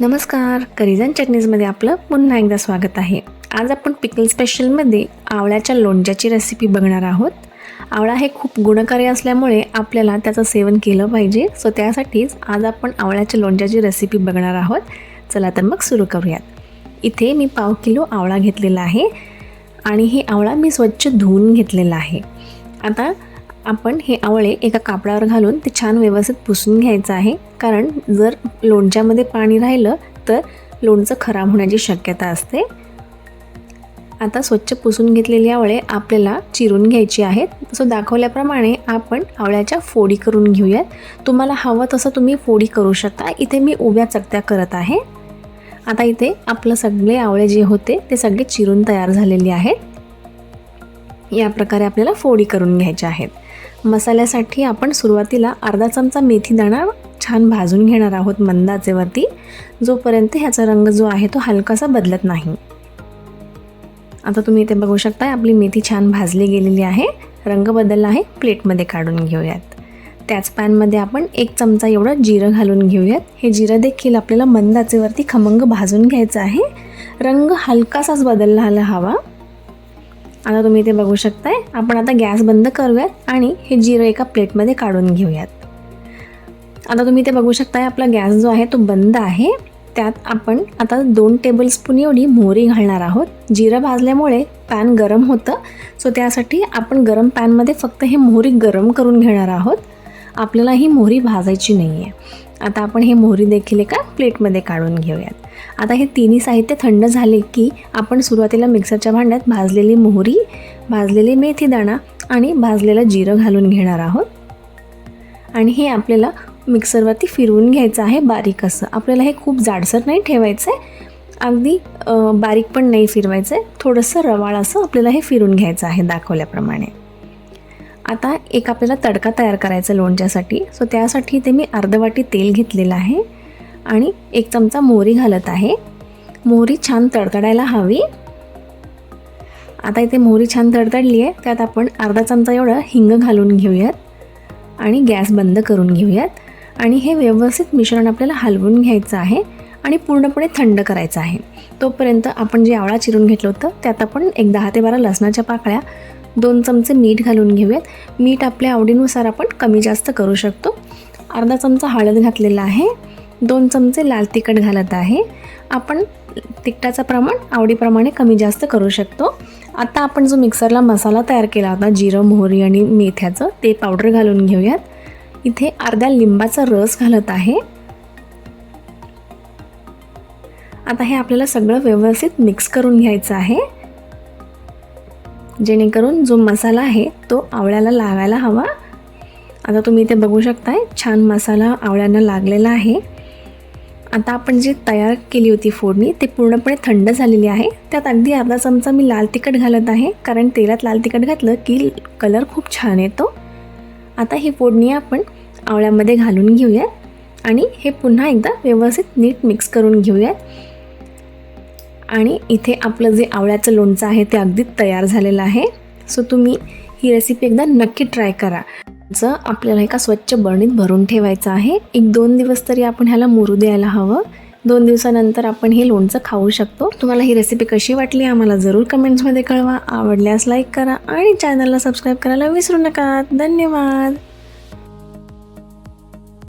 नमस्कार, करिजन चटणीजमध्ये आपलं पुन्हा एकदा स्वागत आहे। आज आपण पिकल स्पेशलमध्ये आवळ्याच्या लोणच्याची रेसिपी बघणार आहोत। आवळा हे खूप गुणकारी असल्यामुळे आपल्याला त्याचं सेवन केलं पाहिजे। सो त्यासाठीच आज आपण आवळ्याच्या लोणच्याची रेसिपी बघणार आहोत। चला तर मग सुरू करूयात। इथे मी पाव किलो आवळा घेतलेला आहे आणि हे आवळा मी स्वच्छ धुवून घेतलेला आहे। आता आपण हे आवळे एका कापडावर घालून ते छान व्यवस्थित पुसून घ्यायचं आहे, कारण जर लोणच्यामध्ये पाणी राहिलं तर लोणचं खराब होण्याची शक्यता असते। आता स्वच्छ पुसून घेतलेली आवळे आपल्याला चिरून घ्यायची आहेत। सो दाखवल्याप्रमाणे आपण आवळ्याच्या फोडी करून घेऊयात। तुम्हाला हवं तसं तुम्ही फोडी करू शकता। इथे मी उभ्या चकत्या करत आहे। आता इथे आपले सगळे आवळे जे होते ते सगळे चिरून तयार झालेले आहेत। या प्रकारे आपल्याला फोडी करून घ्यायच्या आहेत। मसाल्यासाठी आपण सुरुवातीला अर्धा चमचा मेथी दाणा छान भाजून घेणार आहोत मंद आचेवरती, जोपर्यंत ह्याचा रंग जो आहे तो हलकासा बदलत नाही। आता तुम्ही इथे बघू शकता आपली मेथी छान भाजली गेलेली आहे, रंग बदलला आहे। प्लेटमध्ये काढून घेऊयात। त्याच पॅनमध्ये आपण 1 चमचा एवढं जिरं घालून घेऊयात। हे जिरं देखील आपल्याला मंद आचेवरती खमंग भाजून घ्यायचं आहे। रंग हलकासाच बदलला हवा। आता तुम्ही इथे बघू शकताय। आपण आता गॅस बंद करूयात आणि हे जिरं एका प्लेटमध्ये काढून घेऊयात। आता तुम्ही इथे बघू शकताय आपला गॅस जो आहे तो बंद आहे। त्यात आपण आता 2 टेबलस्पून एवढी मोहरी घालणार आहोत। जिरं भाजल्यामुळे पॅन गरम होतं, सो त्यासाठी आपण गरम पॅनमध्ये फक्त हे मोहरी गरम करून घेणार आहोत। आपल्याला ही मोहरी भाजायची नाही आहे। आता आपण हे मोहरी देखील एका प्लेटमध्ये काढून घेऊयात। आता हे तिन्ही साहित्य थंड झाले की आपण सुरुवातीला मिक्सरच्या भांड्यात भाजलेली मोहरी, भाजलेली मेथी दाणा आणि भाजलेलं जिरं घालून घेणार आहोत आणि हे आपल्याला मिक्सरवरती फिरवून घ्यायचं आहे बारीक असं। आपल्याला हे खूप जाडसर नाही ठेवायचं आहे, अगदी बारीक पण नाही फिरवायचं आहे, थोडंसं रवाळ असं आपल्याला हे फिरून घ्यायचं आहे दाखवल्याप्रमाणे। आता एक आपल्याला तडका तयार करायचा लोणच्यासाठी। सो त्यासाठी इथे मी अर्ध वाटी तेल घेतलेलं आहे आणि 1 चमचा मोहरी घालत आहे। मोहरी छान तडतडायला हवी। आता इथे मोहरी छान तडतडली आहे, त्यात आपण अर्धा चमचा एवढं हिंग घालून घेऊयात आणि गॅस बंद करून घेऊयात आणि हे व्यवस्थित मिश्रण आपल्याला हलवून घ्यायचं आहे आणि पूर्णपणे थंड करायचं आहे। तोपर्यंत आपण जे आवळा चिरून घेतलं होतं त्यात आपण 10 ते 12 लसणाच्या पाकळ्या, 2 चमचे मीठ घालून घेऊयात। मीठ आपल्या आवडीनुसार आपण कमी जास्त करू शकतो। अर्धा चमचा हळद घातलेला आहे, 2 चमचे लाल तिखट घालत आहे। आपण तिखटाचं प्रमाण आवडीप्रमाणे कमी जास्त करू शकतो। आता आपण जो मिक्सरला मसाला तयार केला होता जिरं, मोहरी आणि मेथ्याचं, ते पावडर घालून घेऊयात। इथे अर्ध्या लिंबाचा रस घालत आहे। आता हे आपल्याला सगळं व्यवस्थित मिक्स करून घ्यायचं आहे, जेणेकरून जो मसाला आहे तो आवळ्याला लागायला हवा। आता तुम्ही इथे बघू शकताय छान मसाला आवळ्यांना लागलेला आहे। आता आपण जी तयार केली होती फोडणी ते पूर्णपणे थंड झालेली आहे। त्यात अगदी अर्धा चमचा मी लाल तिखट घालत आहे, कारण तेलात लाल तिखट घातलं की कलर खूप छान येतो। आता ही फोडणी आपण आवळ्यामध्ये घालून घेऊयात आणि हे पुन्हा एकदा व्यवस्थित नीट मिक्स करून घेऊयात। आणि इथे आपलं जे आवळ्याचं लोणचं आहे ते अगदी तयार झालेलं आहे। सो तुम्ही ही रेसिपी एकदा नक्की ट्राय करा। आपल्याला एका स्वच्छ बरणीत भरून ठेवायचं आहे। 1-2 दिवस तरी आपण ह्याला मुरू द्यायला हवं। 2 दिवसानंतर आपण हे लोणचं खाऊ शकतो। तुम्हाला ही रेसिपी कशी वाटली आम्हाला जरूर कमेंट्समध्ये कळवा। आवडल्यास लाईक करा आणि चॅनलला सबस्क्राईब करायला विसरू नका। धन्यवाद।